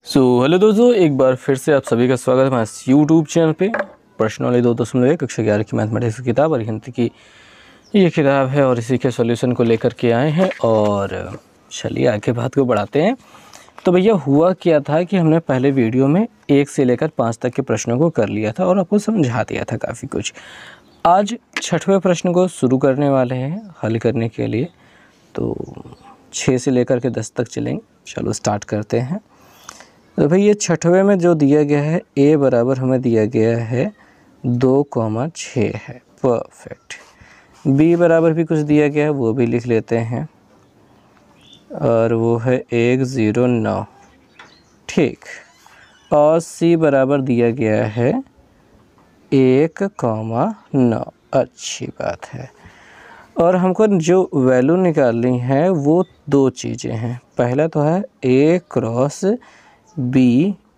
Hello दोस्तों, एक बार फिर से आप सभी का स्वागत है हमारे यूट्यूब चैनल पे। प्रश्नावली 2.1 कक्षा 11 की मैथमेटिक्स की किताब और हिंदी की ये किताब है और इसी के सॉल्यूशन को लेकर के आए हैं। और चलिए आगे बात को बढ़ाते हैं। तो भैया हुआ क्या था कि हमने पहले वीडियो में 1 से लेकर 5 तक के प्रश्नों को कर लिया था और आपको समझा दिया था काफ़ी कुछ। आज 6वें प्रश्न को शुरू करने वाले हैं हल करने के लिए। तो 6 से लेकर के 10 तक चलेंगे। चलो स्टार्ट करते हैं। तो भाई ये 6वें में जो दिया गया है a बराबर हमें दिया गया है 2,6 है, परफेक्ट। b बराबर भी कुछ दिया गया है, वो भी लिख लेते हैं और वो है 109, ठीक। और c बराबर दिया गया है 1,9, अच्छी बात है। और हमको जो वैल्यू निकालनी है वो दो चीज़ें हैं। पहला तो है a cross b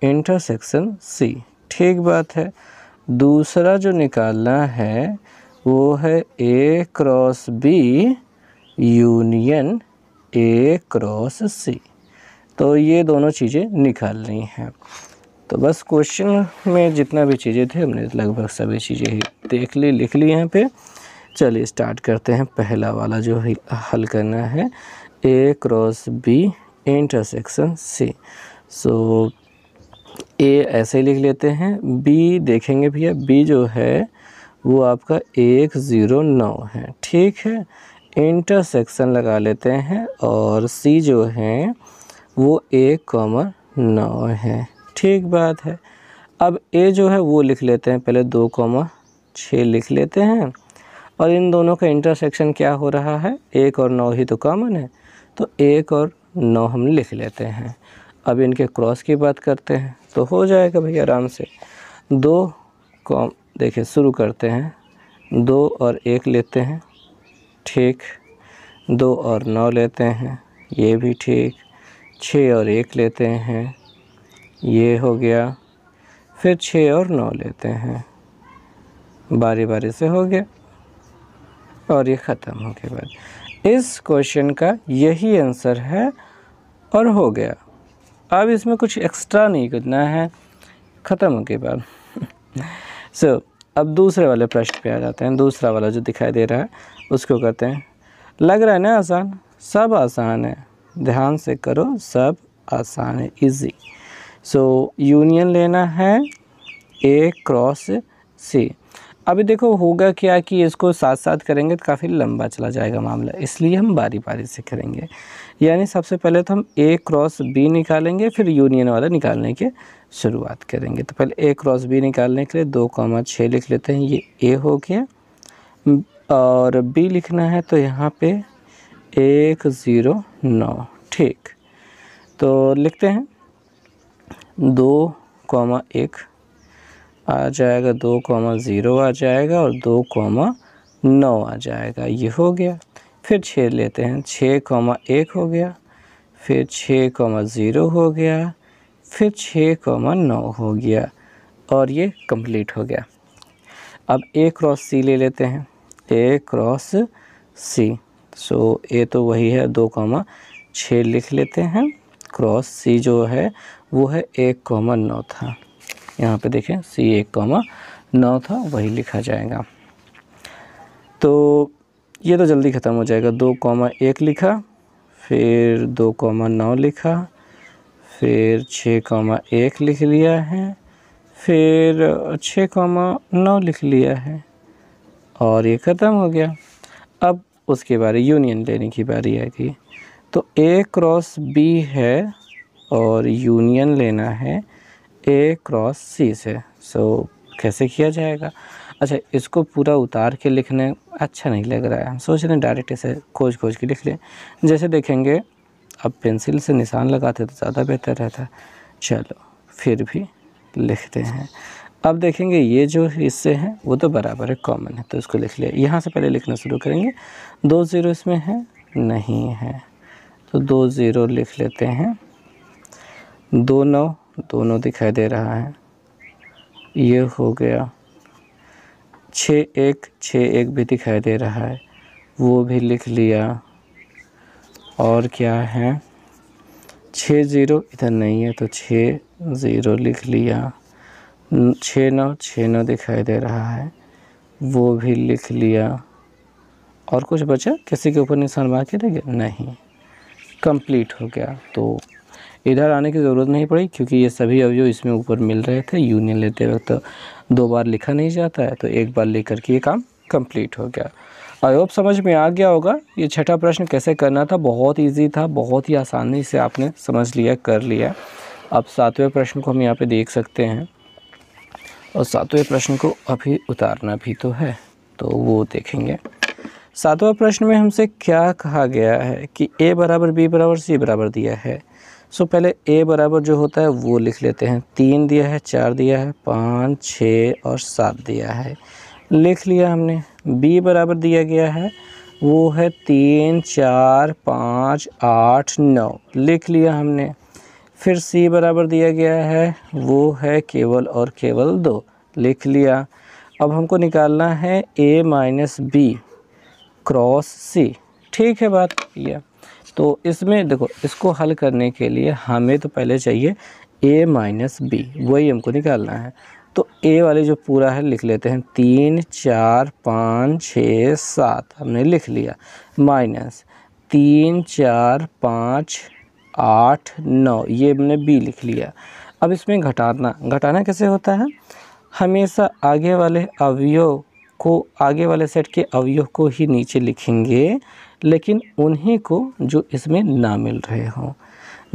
intersection c, ठीक बात है। दूसरा जो निकालना है वो है a cross b union a cross c। तो ये दोनों चीज़ें निकालनी हैं। तो बस क्वेश्चन में जितना भी चीज़ें थे हमने लगभग सभी चीज़ें ही देख ली, लिख ली यहाँ पे। चलिए स्टार्ट करते हैं। पहला वाला जो हल करना है a cross b intersection c। सो ए ऐसे ही लिख लेते हैं। बी देखेंगे भैया, बी जो है वो आपका 109 है, ठीक है। इंटरसेक्शन लगा लेते हैं और सी जो है वो 1,9 है, ठीक बात है। अब ए जो है वो लिख लेते हैं, पहले 2,6 लिख लेते हैं। और इन दोनों का इंटरसेक्शन क्या हो रहा है, 1 और 9 ही तो कॉमन है, तो 1 और 9 हम लिख लेते हैं। अब इनके क्रॉस की बात करते हैं तो हो जाएगा भैया आराम से। देखिए शुरू करते हैं। 2 और 1 लेते हैं, ठीक। 2 और 9 लेते हैं, ये भी ठीक। 6 और 1 लेते हैं, ये हो गया। फिर 6 और 9 लेते हैं, बारी बारी से हो गया और ये ख़त्म हो गया। बाद इस क्वेश्चन का यही आंसर है और हो गया। अब इसमें कुछ एक्स्ट्रा नहीं करना है, ख़त्म हो के बाद। अब दूसरे वाले प्रश्न पे आ जाते हैं। दूसरा वाला जो दिखाई दे रहा है उसको कहते हैं, लग रहा है ना आसान, सब आसान है, ध्यान से करो, सब आसान है, इजी। यूनियन लेना है a क्रॉस c। अभी देखो होगा क्या कि इसको साथ साथ करेंगे तो काफ़ी लंबा चला जाएगा मामला, इसलिए हम बारी बारी से करेंगे। यानी सबसे पहले तो हम a क्रॉस b निकालेंगे, फिर यूनियन वाला निकालने की शुरुआत करेंगे। तो पहले a क्रॉस b निकालने के लिए 2,6 लिख लेते हैं, ये a हो गया। और b लिखना है तो यहाँ पे 109, ठीक। तो लिखते हैं 2,1 आ जाएगा, 2,0 आ जाएगा और 2,9 आ जाएगा, ये हो गया। फिर 6 लेते हैं, 6,1 हो गया, फिर 6,0 हो गया, फिर 6,9 हो गया और ये कंप्लीट हो गया। अब a क्रॉस c ले लेते हैं, a क्रॉस c। a तो वही है, 2,6 लिख लेते हैं, क्रॉस c जो है वो है 1,9 था। यहाँ पे देखें c 1,9 था, वही लिखा जाएगा। तो ये तो जल्दी ख़त्म हो जाएगा। 2,1 लिखा, फिर 2,9 लिखा, फिर 6,1 लिख लिया है, फिर 6,9 लिख लिया है और ये ख़त्म हो गया। अब उसके बारे यूनियन लेने की बारी आएगी। तो a क्रॉस b है और यूनियन लेना है a क्रॉस c से। कैसे किया जाएगा? अच्छा, इसको पूरा उतार के लिखने अच्छा नहीं लग रहा है, हम सोच रहे हैं डायरेक्ट इसे खोज के लिख लें। जैसे देखेंगे अब पेंसिल से निशान लगाते तो ज़्यादा बेहतर रहता। चलो फिर भी लिखते हैं। अब देखेंगे ये जो हिस्से हैं वो तो बराबर है, कॉमन है, तो इसको लिख लिया। यहाँ से पहले लिखना शुरू करेंगे। 2 0 इसमें है नहीं है, तो 2 0 लिख लेते हैं। 2 9 दोनों दिखाई दे रहा है, ये हो गया। 6 1 भी दिखाई दे रहा है, वो भी लिख लिया। और क्या है, 6 0 इधर नहीं है तो 6 0 लिख लिया। 6 9 दिखाई दे रहा है, वो भी लिख लिया। और कुछ बचा? किसी के ऊपर निशान बाकी रह गया? नहीं, कंप्लीट हो गया। तो इधर आने की ज़रूरत नहीं पड़ी क्योंकि ये सभी अवयव इसमें ऊपर मिल रहे थे। यूनियन लेते वक्त 2 बार लिखा नहीं जाता है, तो एक बार लेकर के ये काम कंप्लीट हो गया। आई होप समझ में आ गया होगा। ये छठा प्रश्न कैसे करना था, बहुत इजी था, बहुत ही आसानी से आपने समझ लिया, कर लिया। अब 7वें प्रश्न को हम यहाँ पे देख सकते हैं, और 7वें प्रश्न को अभी उतारना भी तो है, तो वो देखेंगे। 7वां प्रश्न में हमसे क्या कहा गया है कि a बराबर b बराबर c बराबर दिया है। सो पहले a बराबर जो होता है वो लिख लेते हैं। 3 दिया है, 4 दिया है, 5 6 और 7 दिया है, लिख लिया हमने। b बराबर दिया गया है, वो है 3 4 5 8 9, लिख लिया हमने। फिर c बराबर दिया गया है, वो है केवल और केवल 2, लिख लिया। अब हमको निकालना है a माइनस बी क्रॉस सी, ठीक है बात ये। तो इसमें देखो, इसको हल करने के लिए हमें तो पहले चाहिए a माइनस बी, वही हमको निकालना है। तो a वाले जो पूरा है लिख लेते हैं। 3 4 5 6 7 हमने लिख लिया, माइनस 3 4 5 8 9, ये हमने b लिख लिया। अब इसमें घटाना कैसे होता है? हमेशा आगे वाले अवयव को, आगे वाले सेट के अवयव को ही नीचे लिखेंगे, लेकिन उन्हीं को जो इसमें ना मिल रहे हों।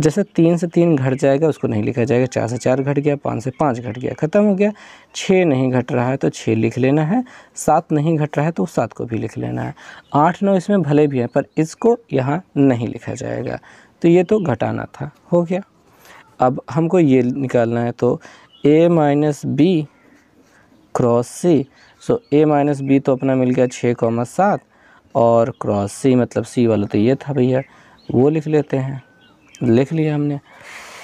जैसे 3 से 3 घट जाएगा, उसको नहीं लिखा जाएगा। 4 से 4 घट गया, 5 से 5 घट गया, ख़त्म हो गया। 6 नहीं घट रहा है तो 6 लिख लेना है। 7 नहीं घट रहा है तो 7 को भी लिख लेना है। 8 9 इसमें भले भी है, पर इसको यहाँ नहीं लिखा जाएगा। तो ये तो घटाना था, हो गया। अब हमको ये निकालना है, तो a minus B cross C. So a minus B तो अपना मिल गया 6,7, और क्रॉस सी मतलब सी वाला तो ये था भैया, वो लिख लेते हैं। लिख लिया हमने,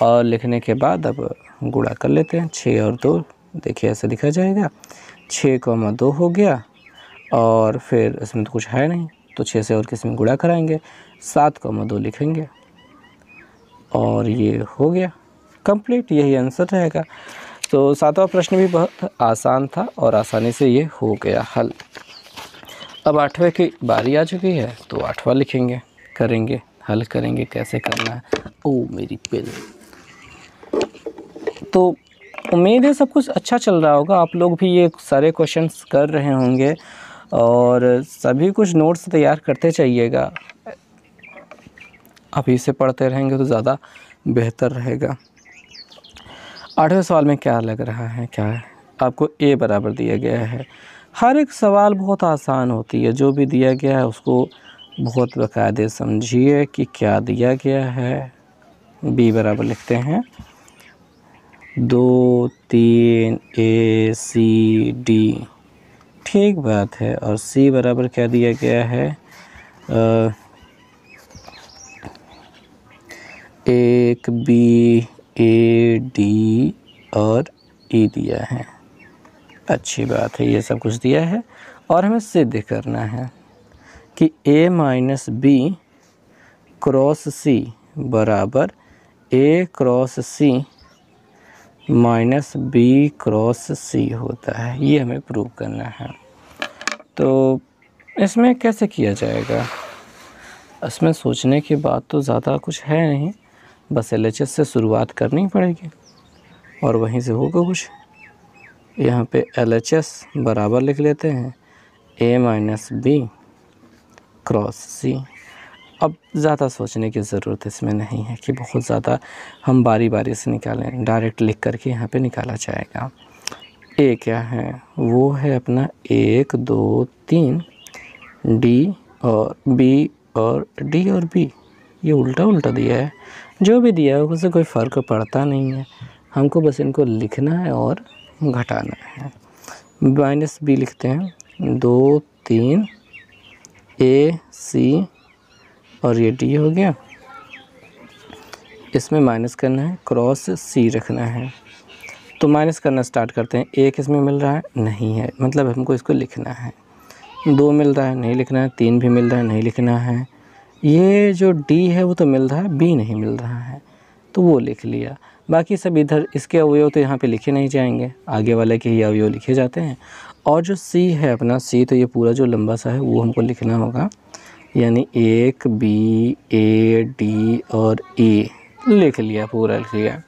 और लिखने के बाद अब गुणा कर लेते हैं। 6 और 2, देखिए ऐसे लिखा जाएगा। 6,2 हो गया, और फिर इसमें तो कुछ है नहीं, तो 6 से और किसी में गुणा कराएंगे। 7,2 लिखेंगे, और ये हो गया कंप्लीट, यही आंसर रहेगा। तो 7वां प्रश्न भी बहुत आसान था और आसानी से ये हो गया हल। अब 8वें की बारी आ चुकी है, तो 8वां लिखेंगे, करेंगे, हल करेंगे। कैसे करना है? ओ मेरी पेन। तो उम्मीद है सब कुछ अच्छा चल रहा होगा, आप लोग भी ये सारे क्वेश्चंस कर रहे होंगे, और सभी कुछ नोट्स तैयार करते चाहिएगा। अभी से पढ़ते रहेंगे तो ज़्यादा बेहतर रहेगा। 8वें सवाल में क्या लग रहा है, क्या है? आपको a बराबर दिया गया है। हर एक सवाल बहुत आसान होती है, जो भी दिया गया है उसको बहुत बाकायदे समझिए कि क्या दिया गया है। b बराबर लिखते हैं 2 3 a c d, ठीक बात है। और c बराबर क्या दिया गया है? 1 b a d और e दिया है। अच्छी बात है, ये सब कुछ दिया है, और हमें सिद्ध करना है कि a minus B cross C बराबर a cross C minus B cross C होता है। ये हमें प्रूव करना है। तो इसमें कैसे किया जाएगा? इसमें सोचने की बात तो ज़्यादा कुछ है नहीं, बस LHS से शुरुआत करनी पड़ेगी और वहीं से होगा कुछ। यहाँ पे LHS बराबर लिख लेते हैं a माइनस बी क्रॉस सी। अब ज़्यादा सोचने की ज़रूरत इसमें नहीं है कि बहुत ज़्यादा हम बारी बारी से निकालें, डायरेक्ट लिख करके यहाँ पे निकाला जाएगा। a क्या है? वो है अपना 1 2 3 d और b और d और b। ये उल्टा उल्टा दिया है, जो भी दिया है उससे कोई फ़र्क पड़ता नहीं है। हमको बस इनको लिखना है और घटाना है। माइनस बी लिखते हैं 2 3 a c, और ये d हो गया। इसमें माइनस करना है, क्रॉस c रखना है। तो माइनस करना स्टार्ट करते हैं। 1 इसमें मिल रहा है, नहीं है, मतलब हमको इसको लिखना है। 2 मिल रहा है, नहीं लिखना है। 3 भी मिल रहा है, नहीं लिखना है। ये जो d है वो तो मिल रहा है, b नहीं मिल रहा है। तो वो लिख लिया। बाकी सब इधर इसके अवयव तो यहाँ पे लिखे नहीं जाएंगे, आगे वाले के ही अवयव लिखे जाते हैं। और जो सी है अपना, सी तो ये पूरा जो लंबा सा है वो हमको लिखना होगा, यानी 1 बी ए डी और ई लिख लिया, पूरा लिख लिया।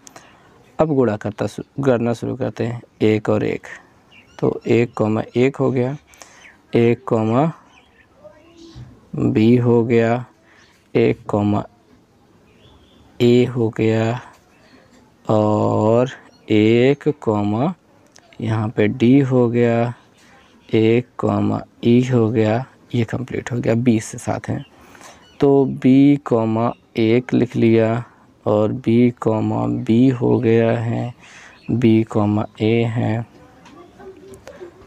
अब गुणा करना शुरू करते हैं, 1 और 1, तो 1,1 हो गया, 1, बी हो गया, 1, ए हो गया, और 1, यहाँ पे डी हो गया, 1, ई हो गया। ये कंप्लीट हो गया, 20 से साथ हैं, तो बी, 1 लिख लिया, और बी, बी हो गया है, बी, ए है,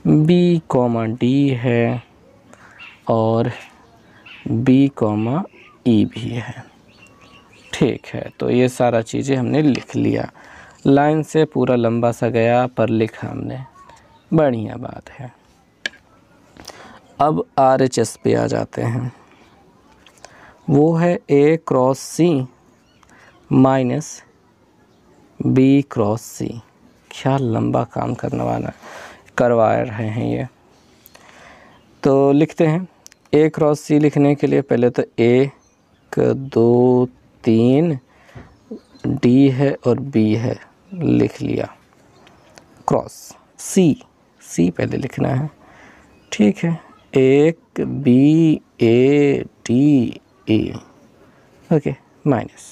बी, डी है, और बी, ई भी है। ठीक है, तो ये सारा चीज़ें हमने लिख लिया, लाइन से पूरा लंबा सा गया पर लिखा हमने, बढ़िया बात है। अब RHS पे आ जाते हैं, वो है A cross C minus B cross C। क्या लंबा काम करवा रहे हैं ये। तो लिखते हैं, A क्रॉस C लिखने के लिए पहले तो 1 2 3 D है और B है, लिख लिया, क्रॉस C पहले लिखना है। ठीक है, 1 B A D E, okay, minus,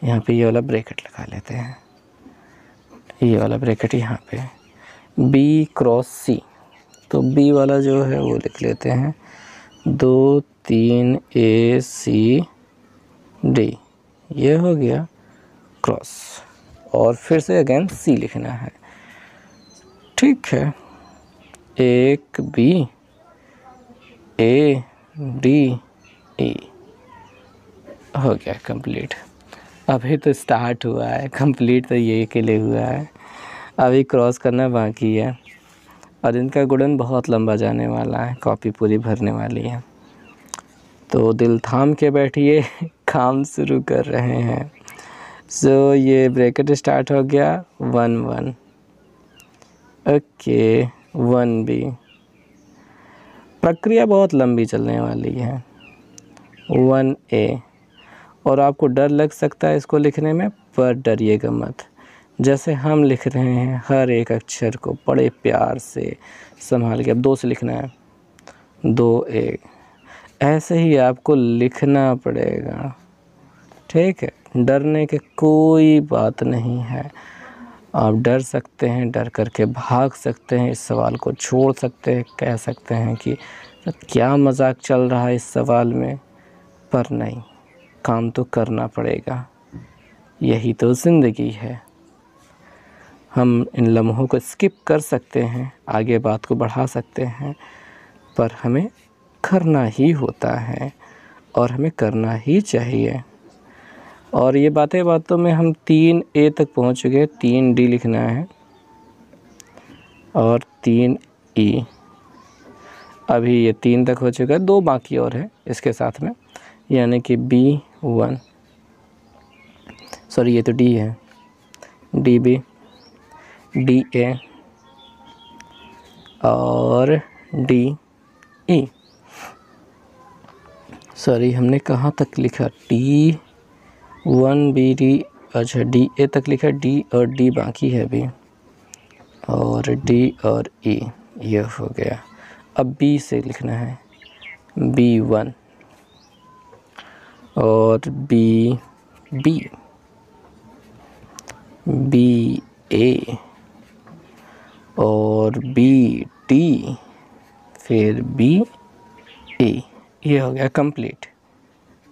यहाँ पे ये वाला ब्रैकेट लगा लेते हैं, ये वाला ब्रैकेट यहाँ पे, B क्रॉस C, तो B वाला जो है वो लिख लेते हैं, 2 3 A C D, ये हो गया क्रॉस, और फिर से अगेन C लिखना है। ठीक है, 1 B A D E हो गया कंप्लीट। अभी तो स्टार्ट हुआ है, कंप्लीट तो ये के लिए हुआ है, अभी क्रॉस करना बाकी है, और इनका गुणन बहुत लंबा जाने वाला है, कॉपी पूरी भरने वाली है। तो दिल थाम के बैठिए, काम शुरू कर रहे हैं। सो ये ब्रैकेट स्टार्ट हो गया, 1 1, ओके, 1 B। प्रक्रिया बहुत लंबी चलने वाली है, 1 A, और आपको डर लग सकता है इसको लिखने में, पर डरिएगा मत। जैसे हम लिख रहे हैं हर एक अक्षर को बड़े प्यार से संभाल के, अब 2 से लिखना है, 2 1, ऐसे ही आपको लिखना पड़ेगा। ठीक है, डरने की कोई बात नहीं है। आप डर सकते हैं, डर करके भाग सकते हैं, इस सवाल को छोड़ सकते हैं, कह सकते हैं कि क्या मजाक चल रहा है इस सवाल में, पर नहीं, काम तो करना पड़ेगा, यही तो ज़िंदगी है। हम इन लम्हों को स्किप कर सकते हैं, आगे बात को बढ़ा सकते हैं, पर हमें करना ही होता है और हमें करना ही चाहिए। और ये बातों में हम 3 A तक पहुंच चुके, 3 D लिखना है और 3 E, अभी ये 3 तक हो चुका है, 2 बाकी और है इसके साथ में, यानी कि B1, सॉरी ये तो D है, DB, DA और DE। सॉरी हमने कहाँ तक लिखा, D1 BD, अच्छा DA तक लिखा, D और D बाकी है अभी, और D और E ये हो गया। अब B से लिखना है, B1 और BB, BA और BD, फिर BE, ये हो गया कंप्लीट।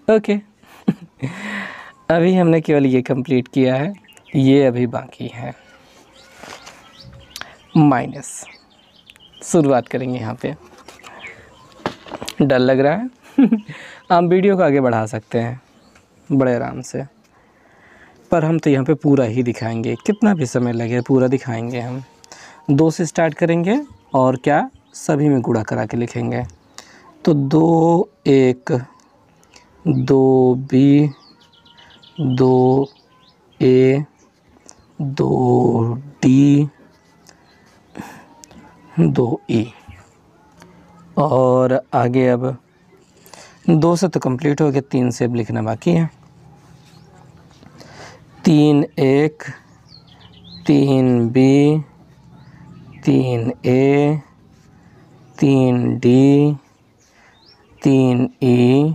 ओके अभी हमने केवल ये कंप्लीट किया है, ये अभी बाकी है। माइनस, शुरुआत करेंगे यहाँ पे, डर लग रहा है आप वीडियो को आगे बढ़ा सकते हैं बड़े आराम से, पर हम तो यहाँ पे पूरा ही दिखाएंगे, कितना भी समय लगे पूरा दिखाएंगे हम। 2 से स्टार्ट करेंगे और क्या सभी में गुणा करा के लिखेंगे। तो 2 1 2 B 2 A 2D 2E। और आगे अब 2 से तो कंप्लीट हो गया, 3 से अब लिखना बाकी है। 3A 3B 3A 3D 3E,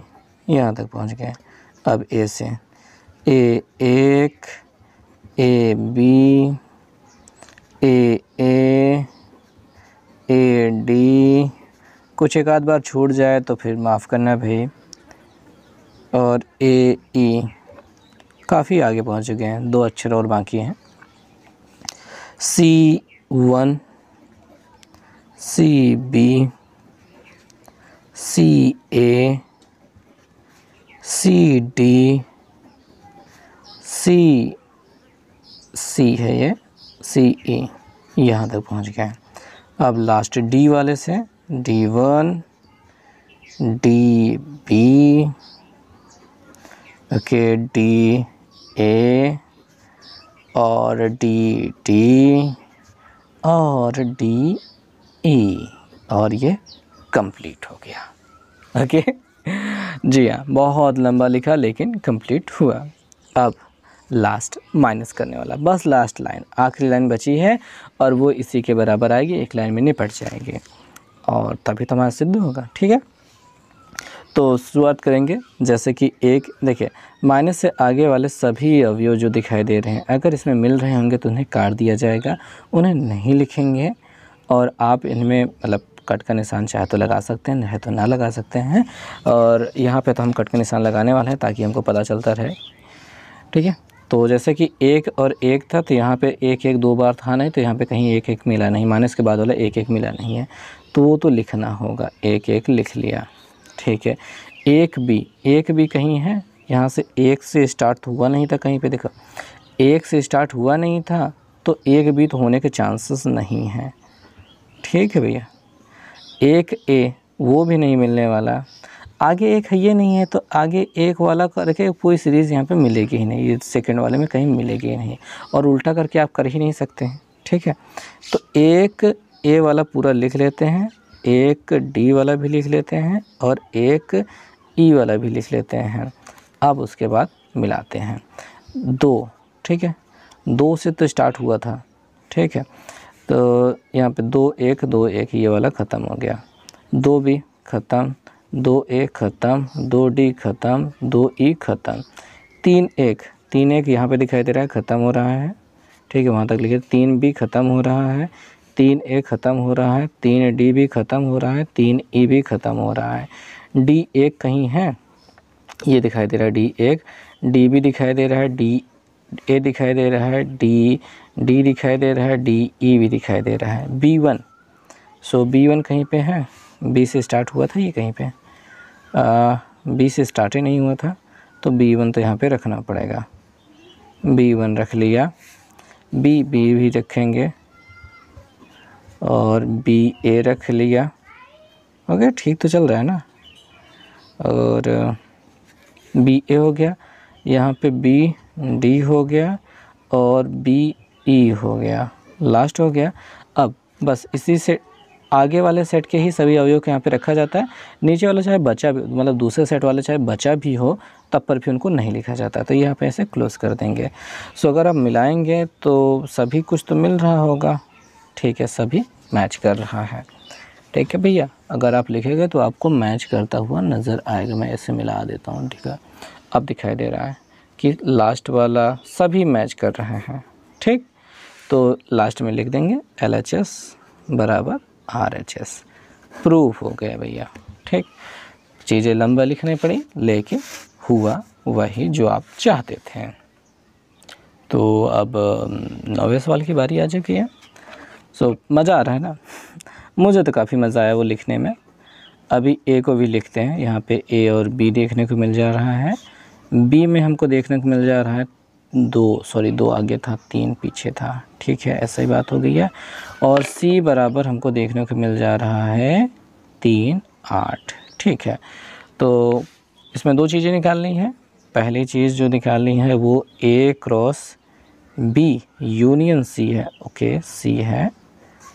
यहाँ तक पहुँच गए। अब A से A1 AB AA AD, कुछ एक आध बार छूट जाए तो फिर माफ़ करना भाई। और AE, काफ़ी आगे पहुँच चुके हैं, 2 अक्षर और बाकी हैं। C1 CB CA CD C है ये CE, यहाँ तक पहुँच गए। अब लास्ट D वाले से D1 DB ओके DA और DD और DE, और ये कंप्लीट हो गया। ओके जी हाँ, बहुत लंबा लिखा लेकिन कंप्लीट हुआ। अब लास्ट माइनस करने वाला, बस लास्ट लाइन, आखिरी लाइन बची है और वो इसी के बराबर आएगी, एक लाइन में निपट जाएगी और तभी तो हमारा सिद्ध होगा। ठीक है, तो शुरुआत करेंगे। जैसे कि एक देखिए, माइनस से आगे वाले सभी अवयव जो दिखाई दे रहे हैं, अगर इसमें मिल रहे होंगे तो उन्हें काट दिया जाएगा, उन्हें नहीं लिखेंगे। और आप इनमें मतलब कट का निशान चाहे तो लगा सकते हैं, नहीं तो ना लगा सकते हैं। और यहाँ पे तो हम कट का निशान लगाने वाले हैं ताकि हमको पता चलता रहे। ठीक है, तो जैसे कि 1 और 1 था, तो यहाँ पे 1 1 2 बार था नहीं, तो यहाँ पे कहीं 1 1 मिला नहीं, माइनस के बाद वाला 1 1 मिला नहीं है, तो वो तो लिखना होगा। 1 1 लिख लिया। ठीक है, 1 B कहीं है, यहाँ से 1 से स्टार्ट हुआ नहीं था, कहीं पे देखो 1 से स्टार्ट हुआ नहीं था, तो 1 B तो होने के चांसेस नहीं हैं। ठीक है भैया, 1 A वो भी नहीं मिलने वाला, आगे 1 है ये नहीं है, तो आगे 1 वाला करके पूरी सीरीज़ यहाँ पे मिलेगी ही नहीं, ये सेकंड वाले में कहीं मिलेगी ही नहीं, और उल्टा करके आप कर ही नहीं सकते हैं। ठीक है, तो 1 A वाला पूरा लिख लेते हैं, 1 D वाला भी लिख लेते हैं और 1 E वाला भी लिख लेते हैं। अब उसके बाद मिलाते हैं 2। ठीक है, 2 से तो स्टार्ट हुआ था। ठीक है, तो यहाँ पे 2 1 2 1 ये वाला ख़त्म हो गया, 2 B ख़त्म, 2 A ख़त्म, 2 D ख़त्म, 2 E ख़त्म, 3 1 यहाँ पे दिखाई दे रहा है, ख़त्म हो रहा है। ठीक है, वहाँ तक लिखिए। 3 B ख़त्म हो रहा है, 3 A ख़त्म हो रहा है, 3 D भी ख़त्म हो रहा है, 3 E भी ख़त्म हो रहा है। D 1 कहीं है, ये दिखाई दे रहा है D 1, D भी दिखाई दे रहा है, D A दिखाई दे रहा है, D दिखाई दे रहा है, D E भी दिखाई दे रहा है। B1, सो B1 कहीं पे है, B से स्टार्ट हुआ था ये कहीं पे, B से स्टार्ट ही नहीं हुआ था, तो B1 तो यहाँ पे रखना पड़ेगा। B1 रख लिया, B भी रखेंगे और BA रख लिया। ओके, ठीक तो चल रहा है ना। और BA हो गया, यहाँ पे BD हो गया और BE हो गया, लास्ट हो गया। अब बस इसी से आगे वाले सेट के ही सभी अवयव को यहाँ पे रखा जाता है, नीचे वाला चाहे बचा भी, मतलब दूसरे सेट वाले चाहे बचा भी हो तब पर भी उनको नहीं लिखा जाता, तो यहाँ पे ऐसे क्लोज कर देंगे। सो अगर आप मिलाएंगे तो सभी कुछ तो मिल रहा होगा। ठीक है, सभी मैच कर रहा है। ठीक है भैया, अगर आप लिखेंगे तो आपको मैच करता हुआ नज़र आएगा। मैं ऐसे मिला देता हूँ। ठीक है, अब दिखाई दे रहा है कि लास्ट वाला सभी मैच कर रहे हैं। ठीक, तो लास्ट में लिख देंगे LHS बराबर RHS, प्रूफ हो गया भैया। ठीक, चीज़ें लंबा लिखनी पड़ी लेकिन हुआ वही जो आप चाहते थे। तो अब 9वें सवाल की बारी आ चुकी है। सो मज़ा आ रहा है ना, मुझे तो काफ़ी मज़ा आया वो लिखने में। अभी A को भी लिखते हैं, यहाँ पे A और B देखने को मिल जा रहा है। B में हमको देखने को मिल जा रहा है 2 आगे था, 3 पीछे था। ठीक है, ऐसा ही बात हो गई है। और C बराबर हमको देखने को मिल जा रहा है 3 8। ठीक है, तो इसमें 2 चीज़ें निकालनी है, पहली चीज़ जो निकालनी है वो A cross B union C है। ओके, C है,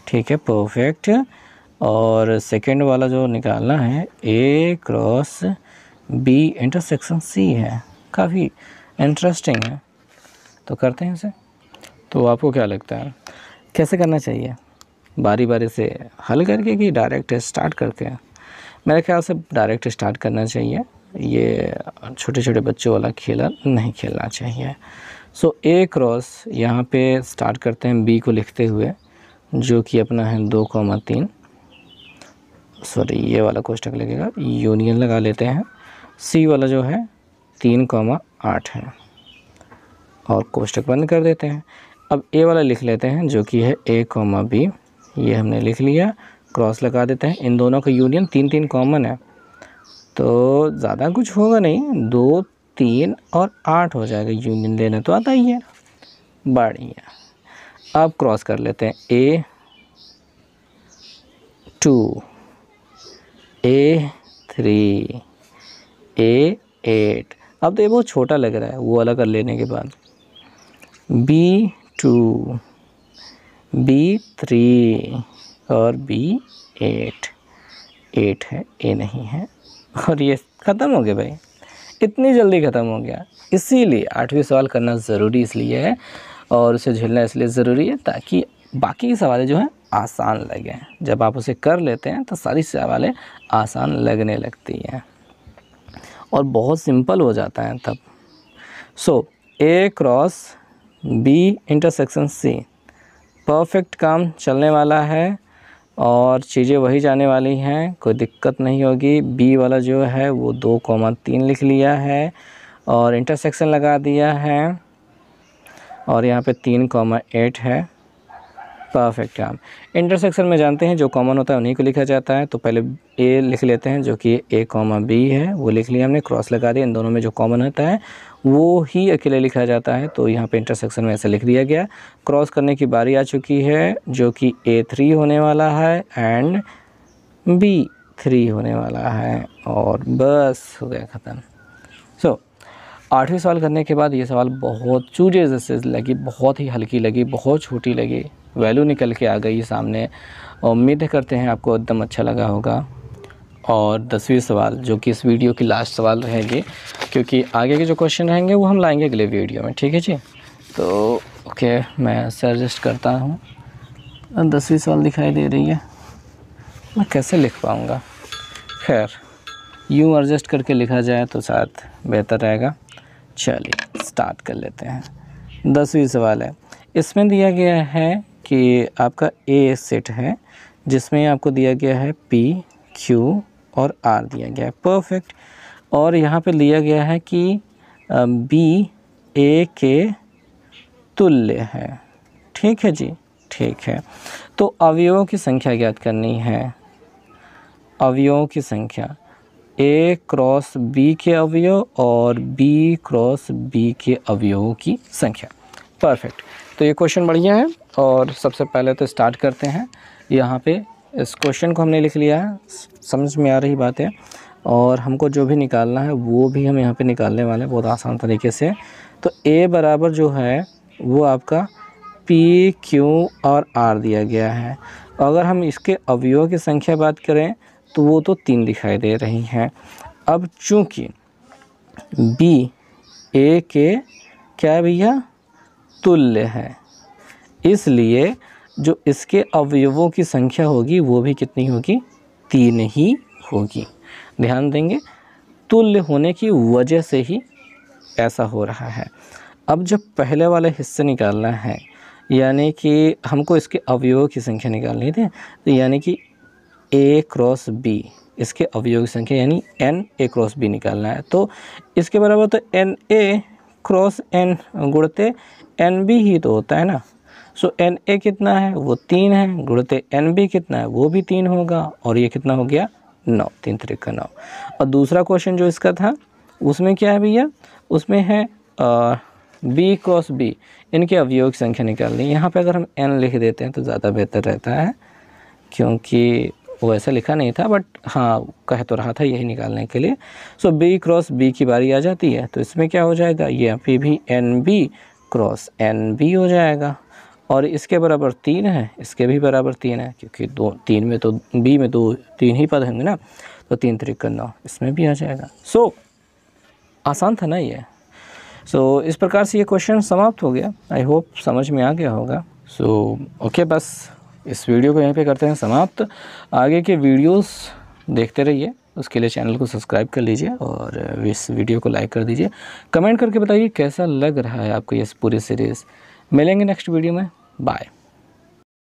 ठीक है, परफेक्ट। और सेकंड वाला जो निकालना है A cross B intersection C है। काफ़ी इंटरेस्टिंग है, तो करते हैं इसे। तो आपको क्या लगता है कैसे करना चाहिए? बारी बारी से हल करके कि डायरेक्ट स्टार्ट करके? मेरे ख्याल से डायरेक्ट स्टार्ट करना चाहिए, ये छोटे छोटे बच्चों वाला खेल नहीं खेलना चाहिए। सो A क्रॉस यहाँ पे स्टार्ट करते हैं B को लिखते हुए, जो कि अपना है 2,3, सॉरी ये वाला कोष्टक लगेगा, यूनियन लगा लेते हैं। C वाला जो है 3,8 है और कोष्टक बंद कर देते हैं। अब A वाला लिख लेते हैं जो कि है A, B, ये हमने लिख लिया, क्रॉस लगा देते हैं। इन दोनों का यूनियन 3 कॉमन है, तो ज़्यादा कुछ होगा नहीं, 2, 3 और 8 हो जाएगा। यूनियन लेना तो आता ही है, बढ़िया। अब क्रॉस कर लेते हैं A2, A3, A8। अब तो ये बहुत छोटा लग रहा है वो वाला कर लेने के बाद। B2, B3 और B8, 8 है, A नहीं है। और ये ख़त्म हो गया भाई, इतनी जल्दी ख़त्म हो गया। इसीलिए 8वीं सवाल करना ज़रूरी इसलिए है और उसे झेलना इसलिए ज़रूरी है ताकि बाकी के सवाल जो हैं आसान लगें। जब आप उसे कर लेते हैं तो सारी सवालें आसान लगने लगती हैं और बहुत सिंपल हो जाता है तब। सो A cross B intersection C, perfect काम चलने वाला है और चीज़ें वही जाने वाली हैं, कोई दिक्कत नहीं होगी। B वाला जो है वो 2,3 लिख लिया है और इंटरसेक्शन लगा दिया है और यहाँ पे 3,8 है, परफेक्ट काम। इंटरसेक्शन में जानते हैं जो कॉमन होता है उन्हीं को लिखा जाता है, तो पहले A लिख लेते हैं जो कि A, B है, वो लिख लिया हमने, क्रॉस लगा दिया। इन दोनों में जो कॉमन होता है वो ही अकेले लिखा जाता है, तो यहाँ पे इंटरसेक्शन में ऐसे लिख दिया गया। क्रॉस करने की बारी आ चुकी है जो कि A3 होने वाला है एंड B3 होने वाला है और बस हो गया ख़त्म। सो 8वीं सवाल करने के बाद ये सवाल बहुत चूजे जैसे लगी, बहुत ही हल्की लगी, बहुत छोटी लगी, वैल्यू निकल के आ गई सामने। उम्मीद करते हैं आपको एकदम अच्छा लगा होगा। और 10वीं सवाल जो कि इस वीडियो की लास्ट सवाल रहेगी, क्योंकि आगे के जो क्वेश्चन रहेंगे वो हम लाएंगे अगले वीडियो में, ठीक है जी। तो ओके, मैं सजेस्ट करता हूँ। 10वीं सवाल दिखाई दे रही है, मैं कैसे लिख पाऊँगा? खैर यूँ एडजस्ट करके लिखा जाए तो शायद बेहतर रहेगा। चलिए स्टार्ट कर लेते हैं। 10वीं सवाल है, इसमें दिया गया है कि आपका A सेट है जिसमें आपको दिया गया है P, Q और R दिया गया है, परफेक्ट। और यहाँ पे दिया गया है कि B A के तुल्य है, ठीक है जी, ठीक है। तो अवयवों की संख्या ज्ञात करनी है। अवयवों की संख्या A क्रॉस B के अवयव और B क्रॉस B के अवयवों की संख्या, परफेक्ट। तो ये क्वेश्चन बढ़िया है और सबसे पहले तो स्टार्ट करते हैं। यहाँ पे इस क्वेश्चन को हमने लिख लिया है, समझ में आ रही बात है। और हमको जो भी निकालना है वो भी हम यहाँ पे निकालने वाले हैं बहुत आसान तरीके से। तो A बराबर जो है वो आपका P, Q और R दिया गया है। अगर हम इसके अवयवों की संख्या बात करें तो वो तो 3 दिखाई दे रही हैं। अब चूँकि B A के क्या है भैया, तुल्य है, इसलिए जो इसके अवयवों की संख्या होगी वो भी कितनी होगी, 3 ही होगी। ध्यान देंगे, तुल्य होने की वजह से ही ऐसा हो रहा है। अब जब पहले वाले हिस्से निकालना है, यानी कि हमको इसके अवयवों की संख्या निकालनी थी, तो यानी कि A क्रॉस B इसके अवयव की संख्या यानी N A क्रॉस B निकालना है। तो इसके बराबर तो N A cross N गुणते N B ही तो होता है ना। सो N A कितना है, वो 3 है, गुणते N B कितना है, वो भी 3 होगा और ये कितना हो गया, 9, 3 3 का 9। और दूसरा क्वेश्चन जो इसका था उसमें क्या है भैया, उसमें है B क्रॉस B, इनके अवयव की संख्या निकालनी है। यहाँ पे अगर हम N लिख देते हैं तो ज़्यादा बेहतर रहता है, क्योंकि वो ऐसा लिखा नहीं था, बट हाँ कह तो रहा था यही निकालने के लिए। सो बी क्रॉस बी की बारी आ जाती है, तो इसमें क्या हो जाएगा, ये पे भी N B cross N B हो जाएगा। और इसके बराबर 3 है, इसके भी बराबर 3 है, क्योंकि 3 में तो बी में 3 ही पद होंगे ना, तो 3 3 9 इसमें भी आ जाएगा। सो आसान था ना ये। सो इस प्रकार से ये क्वेश्चन समाप्त हो गया। आई होप समझ में आ गया होगा। सो ओके, बस इस वीडियो को यहीं पे करते हैं समाप्त। आगे के वीडियोस देखते रहिए, उसके लिए चैनल को सब्सक्राइब कर लीजिए और इस वीडियो को लाइक कर दीजिए। कमेंट करके बताइए कैसा लग रहा है आपको ये पूरी सीरीज़। मिलेंगे नेक्स्ट वीडियो में, बाय।